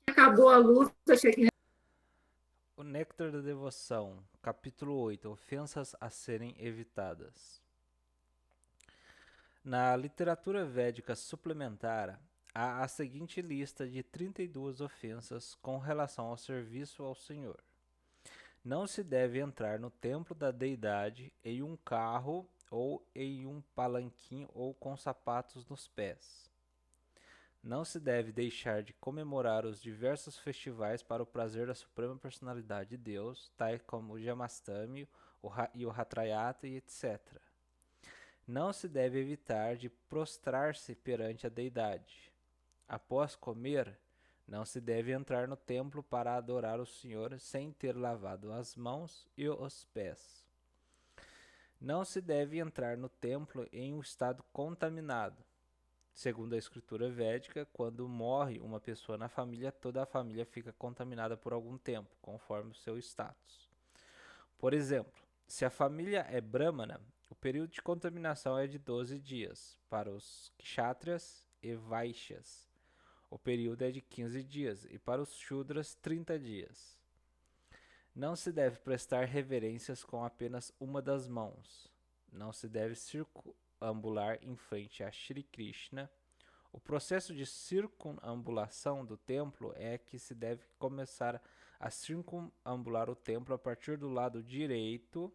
Acabou a luz, achei que... O Néctar da Devoção, capítulo 8, Ofensas a serem evitadas. Na literatura védica suplementar, há a seguinte lista de 32 ofensas com relação ao serviço ao Senhor. Não se deve entrar no templo da deidade em um carro ou em um palanquim ou com sapatos nos pés. Não se deve deixar de comemorar os diversos festivais para o prazer da Suprema Personalidade de Deus, tais como o Jamastami e o Hatrayata e etc. Não se deve evitar de prostrar-se perante a deidade. Após comer, não se deve entrar no templo para adorar o Senhor sem ter lavado as mãos e os pés. Não se deve entrar no templo em um estado contaminado. Segundo a escritura védica, quando morre uma pessoa na família, toda a família fica contaminada por algum tempo, conforme o seu status. Por exemplo, se a família é brahmana, o período de contaminação é de 12 dias. Para os kshatriyas e vaishyas, o período é de 15 dias. E para os shudras, 30 dias. Não se deve prestar reverências com apenas uma das mãos. Não se deve circunambular em frente a Shri Krishna. O processo de circunambulação do templo é que se deve começar a circunambular o templo a partir do lado direito,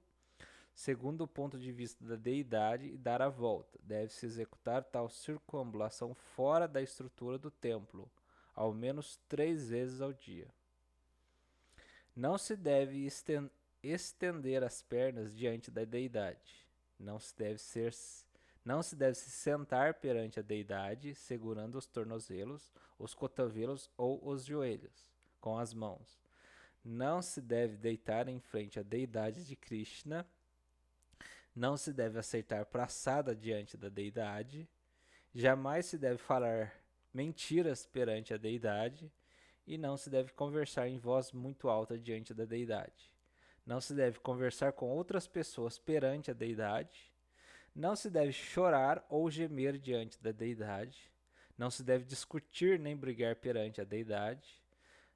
segundo o ponto de vista da deidade, e dar a volta. Deve-se executar tal circunambulação fora da estrutura do templo, ao menos 3 vezes ao dia. Não se deve estender as pernas diante da deidade. Não se deve ser não se deve se sentar perante a deidade, segurando os tornozelos, os cotovelos ou os joelhos, com as mãos. Não se deve deitar em frente à deidade de Krishna. Não se deve aceitar praçada diante da deidade. Jamais se deve falar mentiras perante a deidade. E não se deve conversar em voz muito alta diante da deidade. Não se deve conversar com outras pessoas perante a deidade. Não se deve chorar ou gemer diante da deidade. Não se deve discutir nem brigar perante a deidade.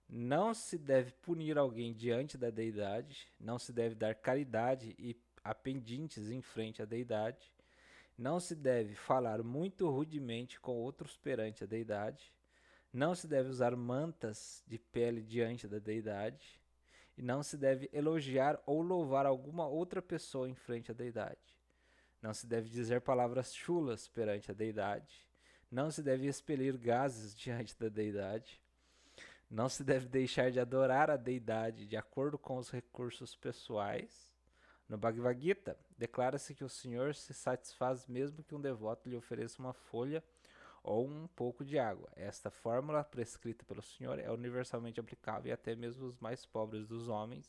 Não se deve punir alguém diante da deidade. Não se deve dar caridade e a pendentes em frente à deidade. Não se deve falar muito rudemente com outros perante a deidade. Não se deve usar mantas de pele diante da deidade. E não se deve elogiar ou louvar alguma outra pessoa em frente à deidade. Não se deve dizer palavras chulas perante a deidade. Não se deve expelir gases diante da deidade. Não se deve deixar de adorar a deidade de acordo com os recursos pessoais. No Bhagavad Gita, declara-se que o Senhor se satisfaz mesmo que um devoto lhe ofereça uma folha ou um pouco de água. Esta fórmula prescrita pelo Senhor é universalmente aplicável e até mesmo os mais pobres dos homens.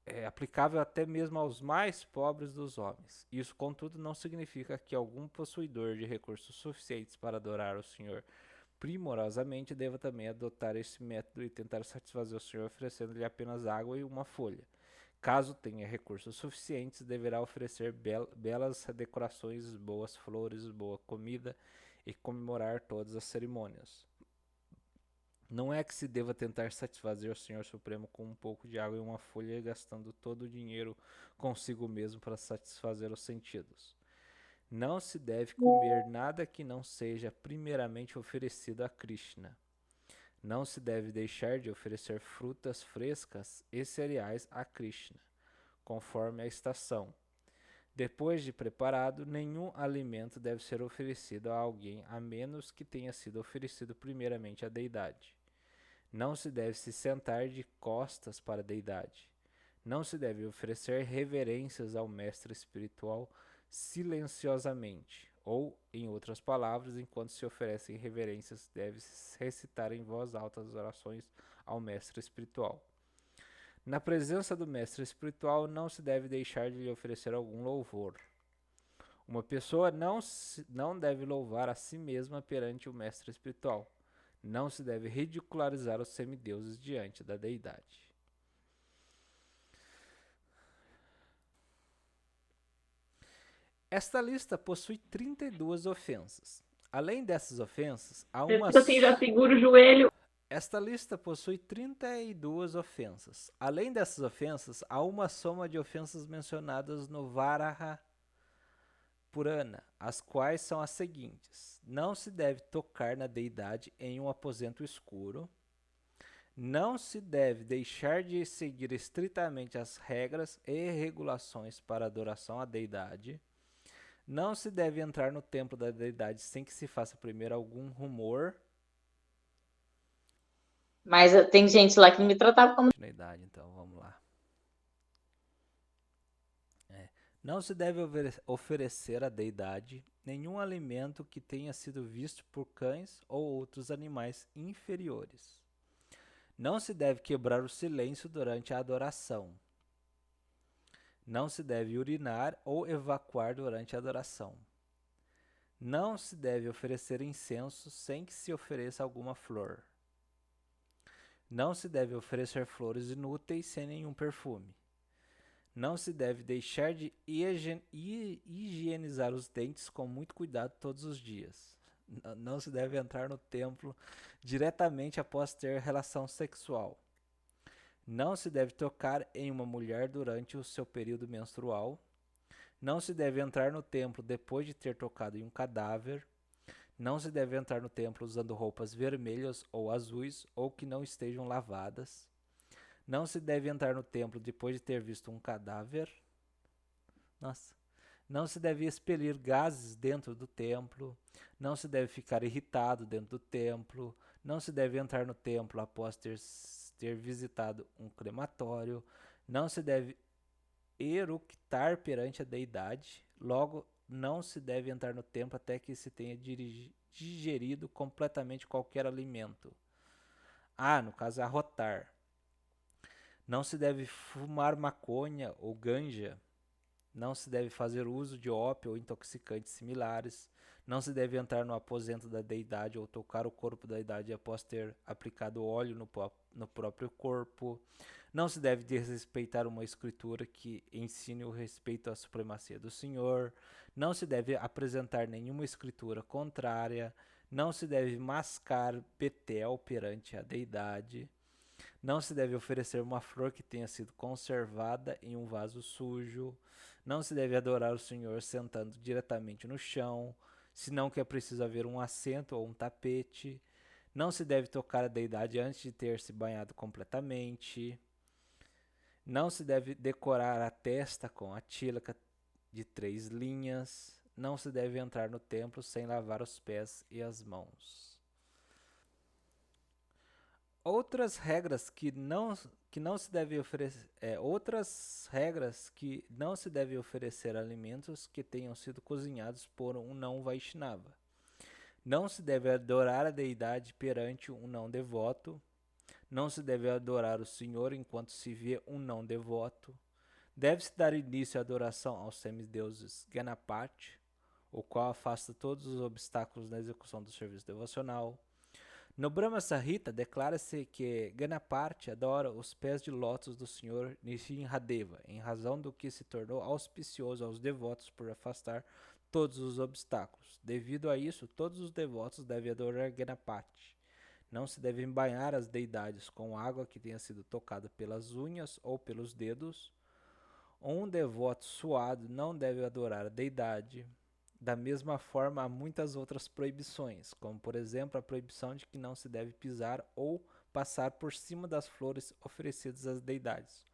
É aplicável até mesmo aos mais pobres dos homens. Isso, contudo, não significa que algum possuidor de recursos suficientes para adorar o Senhor primorosamente deva também adotar esse método e tentar satisfazer o Senhor oferecendo-lhe apenas água e uma folha. Caso tenha recursos suficientes, deverá oferecer belas decorações, boas flores, boa comida e comemorar todas as cerimônias. Não é que se deva tentar satisfazer o Senhor Supremo com um pouco de água e uma folha, gastando todo o dinheiro consigo mesmo para satisfazer os sentidos. Não se deve comer nada que não seja primeiramente oferecido a Krishna. Não se deve deixar de oferecer frutas frescas e cereais a Krishna, conforme a estação. Depois de preparado, nenhum alimento deve ser oferecido a alguém a menos que tenha sido oferecido primeiramente à deidade. Não se deve se sentar de costas para a deidade. Não se deve oferecer reverências ao mestre espiritual silenciosamente, ou, em outras palavras, enquanto se oferecem reverências, deve-se recitar em voz alta as orações ao mestre espiritual. Na presença do mestre espiritual, não se deve deixar de lhe oferecer algum louvor. Uma pessoa não deve louvar a si mesma perante o mestre espiritual. Não se deve ridicularizar os semideuses diante da deidade. Esta lista possui 32 ofensas. Além dessas ofensas, há Você, uma. tipo assim, já segura o joelho. Esta lista possui 32 ofensas. Além dessas ofensas, há uma soma de ofensas mencionadas no Varaha Purana, as quais são as seguintes: não se deve tocar na deidade em um aposento escuro, não se deve deixar de seguir estritamente as regras e regulações para adoração à deidade, não se deve entrar no templo da deidade sem que se faça primeiro algum rumor. Mas tem gente lá que me tratava como. Deidade, então vamos lá. Não se deve oferecer à deidade nenhum alimento que tenha sido visto por cães ou outros animais inferiores. Não se deve quebrar o silêncio durante a adoração. Não se deve urinar ou evacuar durante a adoração. Não se deve oferecer incenso sem que se ofereça alguma flor. Não se deve oferecer flores inúteis sem nenhum perfume. Não se deve deixar de higienizar os dentes com muito cuidado todos os dias. Não se deve entrar no templo diretamente após ter relação sexual. Não se deve tocar em uma mulher durante o seu período menstrual. Não se deve entrar no templo depois de ter tocado em um cadáver. Não se deve entrar no templo usando roupas vermelhas ou azuis ou que não estejam lavadas. Não se deve entrar no templo depois de ter visto um cadáver. Nossa. Não se deve expelir gases dentro do templo. Não se deve ficar irritado dentro do templo. Não se deve entrar no templo após ter visitado um crematório. Não se deve eructar perante a deidade. Logo, não se deve entrar no templo até que se tenha digerido completamente qualquer alimento. No caso, arrotar. Não se deve fumar maconha ou ganja. Não se deve fazer uso de ópio ou intoxicantes similares. Não se deve entrar no aposento da deidade ou tocar o corpo da deidade após ter aplicado óleo no próprio corpo. Não se deve desrespeitar uma escritura que ensine o respeito à supremacia do Senhor. Não se deve apresentar nenhuma escritura contrária. Não se deve mascar betel perante a deidade. Não se deve oferecer uma flor que tenha sido conservada em um vaso sujo. Não se deve adorar o Senhor sentando diretamente no chão, senão que é preciso haver um assento ou um tapete. Não se deve tocar a deidade antes de ter se banhado completamente. Não se deve decorar a testa com a tílaca de 3 linhas. Não se deve entrar no templo sem lavar os pés e as mãos. Outras regras que não se deve oferecer, outras regras que não se deve oferecer alimentos que tenham sido cozinhados por um não Vaishnava. Não se deve adorar a deidade perante um não devoto. Não se deve adorar o Senhor enquanto se vê um não devoto. Deve-se dar início à adoração aos semideuses Ganapati, o qual afasta todos os obstáculos na execução do serviço devocional. No Brahma Samhita declara-se que Ganapati adora os pés de lótus do Senhor Nrsimhadeva, em razão do que se tornou auspicioso aos devotos por afastar todos os obstáculos. Devido a isso, todos os devotos devem adorar Ganapati. Não se devem banhar as deidades com água que tenha sido tocada pelas unhas ou pelos dedos. Um devoto suado não deve adorar a deidade. Da mesma forma, há muitas outras proibições, como por exemplo a proibição de que não se deve pisar ou passar por cima das flores oferecidas às deidades,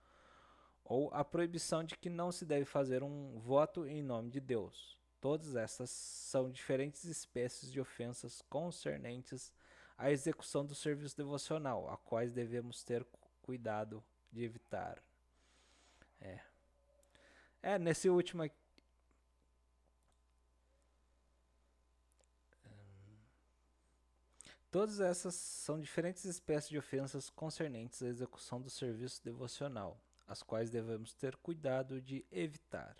ou a proibição de que não se deve fazer um voto em nome de Deus. Todas essas são diferentes espécies de ofensas concernentes à execução do serviço devocional, a quais devemos ter cuidado de evitar. Nesse último aqui, todas essas são diferentes espécies de ofensas concernentes à execução do serviço devocional, as quais devemos ter cuidado de evitar.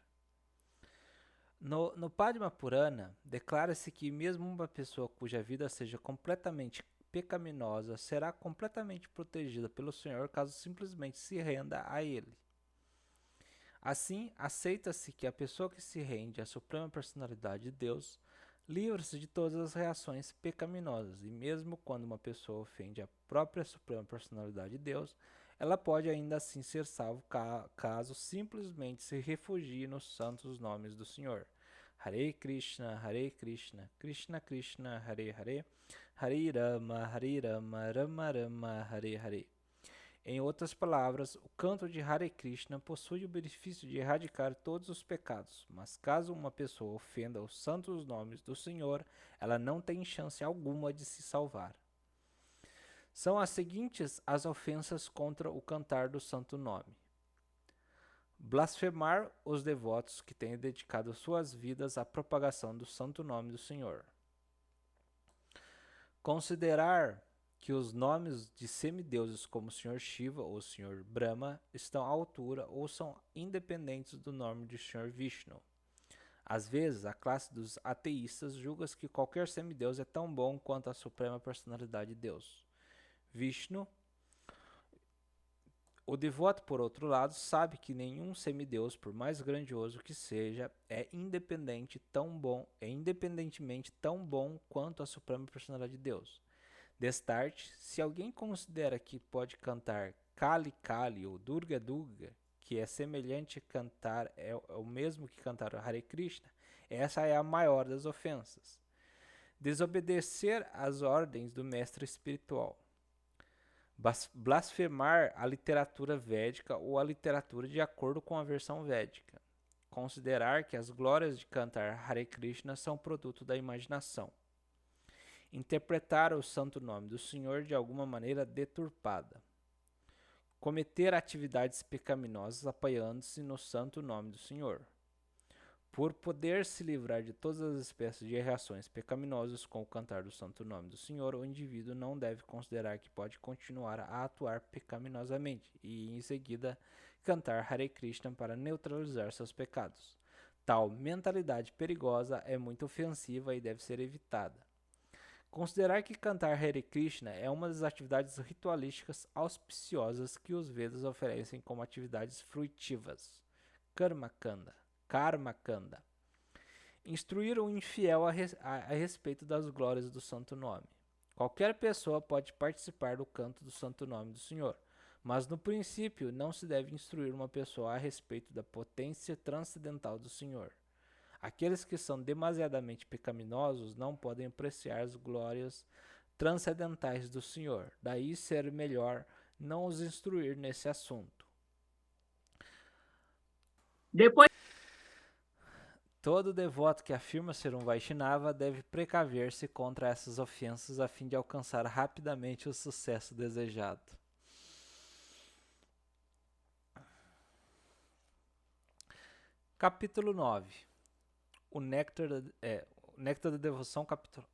No Padma Purana, declara-se que mesmo uma pessoa cuja vida seja completamente pecaminosa será completamente protegida pelo Senhor caso simplesmente se renda a Ele. Assim, aceita-se que a pessoa que se rende à Suprema Personalidade de Deus Livra-se de todas as reações pecaminosas, e mesmo quando uma pessoa ofende a própria suprema personalidade de Deus, ela pode ainda assim ser salva caso simplesmente se refugie nos santos nomes do Senhor. Hare Krishna, Krishna Krishna, Hare Hare, Hare Rama, Rama Rama, Hare Hare. Em outras palavras, o canto de Hare Krishna possui o benefício de erradicar todos os pecados, mas caso uma pessoa ofenda os santos nomes do Senhor, ela não tem chance alguma de se salvar. São as seguintes as ofensas contra o cantar do santo nome: blasfemar os devotos que têm dedicado suas vidas à propagação do santo nome do Senhor. Considerar que os nomes de semideuses como o Sr. Shiva ou o Sr. Brahma estão à altura ou são independentes do nome de Sr. Vishnu. Às vezes, a classe dos ateístas julga que qualquer semideus é tão bom quanto a suprema personalidade de Deus, Vishnu. O devoto, por outro lado, sabe que nenhum semideus, por mais grandioso que seja, é independentemente tão bom quanto a suprema personalidade de Deus. Destarte, se alguém considera que pode cantar Kali Kali ou Durga Durga, que é semelhante a cantar, é o mesmo que cantar o Hare Krishna, essa é a maior das ofensas. Desobedecer às ordens do mestre espiritual. Blasfemar a literatura védica ou a literatura de acordo com a versão védica. Considerar que as glórias de cantar Hare Krishna são produto da imaginação. Interpretar o santo nome do Senhor de alguma maneira deturpada. Cometer atividades pecaminosas apoiando-se no santo nome do Senhor. Por poder se livrar de todas as espécies de reações pecaminosas com o cantar do santo nome do Senhor, o indivíduo não deve considerar que pode continuar a atuar pecaminosamente e, em seguida, cantar Hare Krishna para neutralizar seus pecados. Tal mentalidade perigosa é muito ofensiva e deve ser evitada. Considerar que cantar Hare Krishna é uma das atividades ritualísticas auspiciosas que os Vedas oferecem como atividades fruitivas. Karma Kanda. Instruir o infiel a respeito das glórias do santo nome. Qualquer pessoa pode participar do canto do santo nome do Senhor, mas no princípio não se deve instruir uma pessoa a respeito da potência transcendental do Senhor. Aqueles que são demasiadamente pecaminosos não podem apreciar as glórias transcendentais do Senhor. Daí ser melhor não os instruir nesse assunto. Depois, Todo devoto que afirma ser um Vaishnava deve precaver-se contra essas ofensas a fim de alcançar rapidamente o sucesso desejado. Capítulo 9. O Néctar da Devoção, capítulo